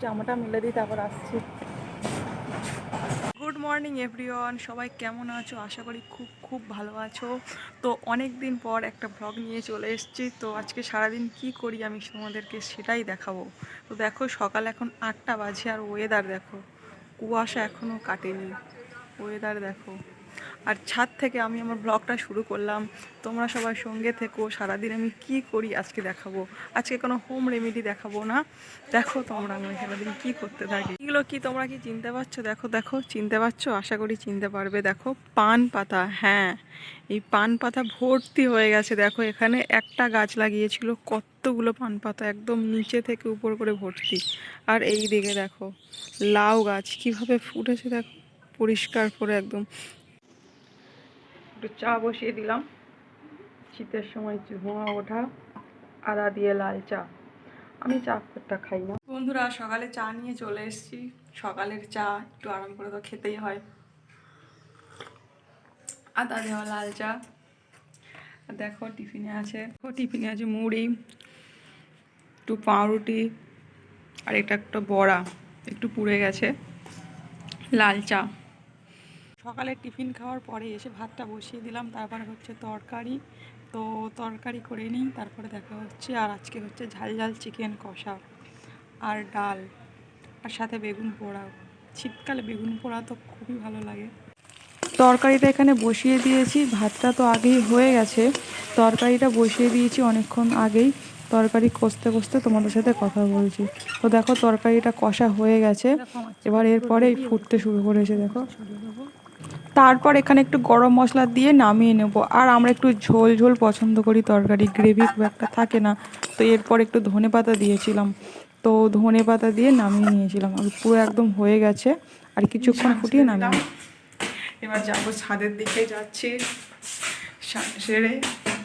জামাটা মেলে দিই তারপর আসছি। গুড মর্নিং এভরিওয়ান, সবাই কেমন আছো? আশা করি খুব খুব ভালো আছো। তো অনেক দিন পর একটা ব্লগ নিয়ে চলে এসেছি। তো আজকে সারাদিন কি করি আমি তোমাদেরকে সেটাই দেখাবো। তো দেখো সকাল এখন 8টা বাজে আর ওয়েদার দেখো, কুয়াশা এখনও কাটেনি। ওয়েদার দেখো, আর ছাদ থেকে আমি আমার ব্লগটা শুরু করলাম। তোমরা সবাই সঙ্গে থেকো, সারাদিন আমি কি করি আজকে দেখাবো। আজকে কোনো হোম রেমেডি দেখাবো না। দেখো তোমরা আমি সারাদিন কি করতে থাকি। এগুলো কি তোমরা কি চিনতে পারছো? দেখো দেখো, চিনতে পারছো? আশা করি চিনতে পারবে। দেখো পান পাতা, হ্যাঁ এই পান পাতা ভর্তি হয়ে গেছে। দেখো এখানে একটা গাছ লাগিয়েছিল, কতগুলো পান পাতা একদম নিচে থেকে উপর করে ভর্তি। আর এই দিকে দেখো লাউ গাছ কিভাবে ফুটেছে, দেখো পরিষ্কার করে একদম। একটু চা বসিয়ে দিলাম, শীতের সময় ধোঁয়া ওঠা আদা দিয়ে লাল চা। আমি চা খুবটা খাই না। বন্ধুরা সকালে চা নিয়ে চলে এসেছি। সকালের চা একটু আরাম করে তো খেতেই হয়। আদা দেওয়া লাল চা। আর দেখো টিফিনে আছে মুড়ি, একটু পাউরুটি, আর এটা একটা বড়া একটু পুড়ে গেছে, লাল চা। সকালে টিফিন খাওয়ার পরে এসে ভাতটা বসিয়ে দিলাম, তারপরে হচ্ছে তরকারি। তো তরকারি করে নিই, তারপরে দেখা হচ্ছে। আর আজকে হচ্ছে ঝাল ঝাল চিকেন কষা আর ডাল, আর সাথে বেগুন পোড়া। শীতকালে বেগুন পোড়া তো খুবই ভালো লাগে। তরকারিটা এখানে বসিয়ে দিয়েছি, ভাতটা তো আগেই হয়ে গেছে। তরকারিটা বসিয়ে দিয়েছি অনেকক্ষণ আগেই। তরকারি কষতে কষতে তোমাদের সাথে কথা বলছি। তো দেখো তরকারিটা কষা হয়ে গেছে, এবার এরপরে ফুটতে শুরু করেছে দেখো। তারপর এখানে একটু গরম মশলা দিয়ে নামিয়ে নেব। আর আমরা একটু ঝোল ঝোল পছন্দ করি, তরকারি গ্রেভি খুব একটা থাকে না। তো এরপর একটু ধনে পাতা দিয়েছিলাম, তো ধনে পাতা দিয়ে নামিয়ে নিয়েছিলাম। আর পুরো একদম হয়ে গেছে, আর কিছুক্ষণ ফুটিয়ে নামিয়ে। এবার যাবো ছাদের দিকে, যাচ্ছি সেরে।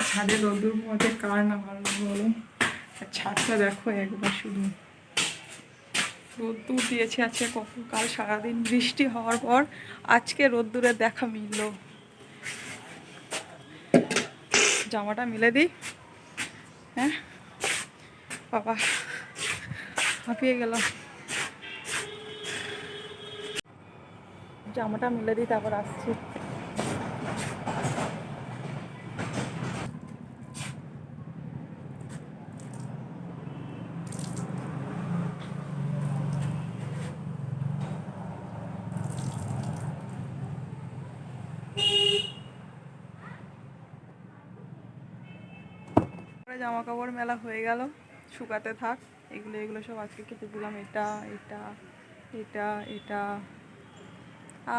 ছাদে রোদ্দুর মধ্যে কার না ভালো লাগে বলো। আর ছাদটা দেখো একবার শুধু রোদ্দুর দিয়েছে। আজকে কাল সারাদিন বৃষ্টি হওয়ার পর আজকে রোদ্দুরের দেখা মিলল। জামাটা মিলে দিই। হ্যাঁ বাবা, হাঁপিয়ে গেলাম। জামাটা মিলে দিই তারপর আসছি। জামা কাপড় মেলা হয়ে গেল, শুকাতে থাক। এগুলো এগুলো সব আজকে কেটে দিলাম, এটা এটা এটা এটা।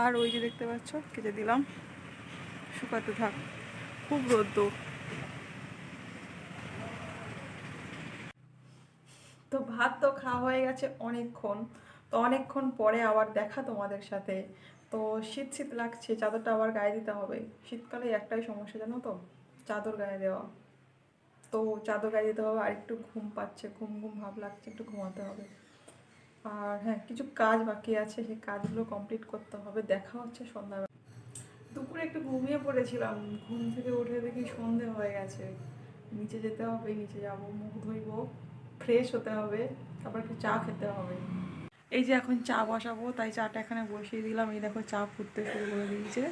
আর ওই যে দেখতে পাচ্ছ কেটে দিলাম, শুকাতে থাক। খুব রোদ্দুর। তো ভাত তো খাওয়া হয়ে গেছে অনেকক্ষণ। তো অনেকক্ষণ পরে আবার দেখা তোমাদের সাথে। তো শীত শীত লাগছে, চাদরটা আবার গায়ে দিতে হবে। শীতকালে একটাই সমস্যা জানো তো, চাদর গায়ে দেওয়া। তো চাদর গায়ে দিতে হবে। আর একটু ঘুম পাচ্ছে, ঘুম ঘুম ভাব লাগছে, একটু ঘুমাতে হবে। আর হ্যাঁ, কিছু কাজ বাকি আছে, সেই কাজগুলো কমপ্লিট করতে হবে। দেখা হচ্ছে সন্ধ্যাবেলা। দুপুরে একটু ঘুমিয়ে পড়েছিলাম, ঘুম থেকে উঠে দেখি সন্ধে হয়ে গেছে। নিচে যেতে হবে, নিচে যাবো, মুখ ধুইবো, ফ্রেশ হতে হবে, তারপর একটু চা খেতে হবে। এই যে এখন চা বসাবো, তাই চাটা এখানে বসিয়ে দিলাম। এই দেখো চা ফুটতে শুরু করে দিয়েছে।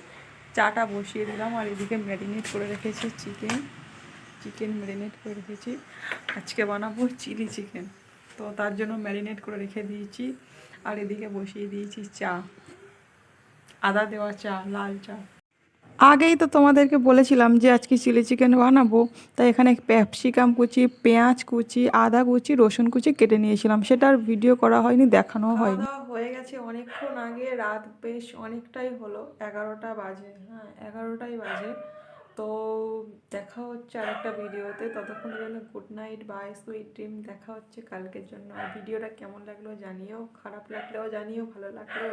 চাটা বসিয়ে দিলাম, আর এদিকে ম্যারিনেট করে রেখেছি চিকেন ম্যারিনেট করে রেখেছি। আজকে বানাবো চিলি চিকেন, তো তার জন্য ম্যারিনেট করে রেখে দিয়েছি। আর এদিকে বসিয়ে দিয়েছি চা, আদা দেওয়া চা, লাল চা। আগেই তো তোমাদেরকে বলেছিলাম যে আজকে চিলি চিকেন বানাবো, তাই এখানে ক্যাপসিকাম কুচি, পেঁয়াজ কুচি, আদা কুচি, রসুন কুচি কেটে নিয়েছিলাম। সেটার ভিডিও করা হয়নি, দেখানোও হয়নি। খাওয়া দাওয়া হয়ে গেছে অনেকক্ষণ আগে, রাত বেশ অনেকটাই হলো, 11টা বাজে। হ্যাঁ 11টাই বাজে। তো দেখা হচ্ছে আরেকটা ভিডিওতে। ততক্ষণের জন্য good night, bye, sweet dream. দেখা হচ্ছে কালকের জন্য। আর ভিডিওটা কেমন লাগলো জানিও, খারাপ লাগলেও জানিও, ভালো লাগলেও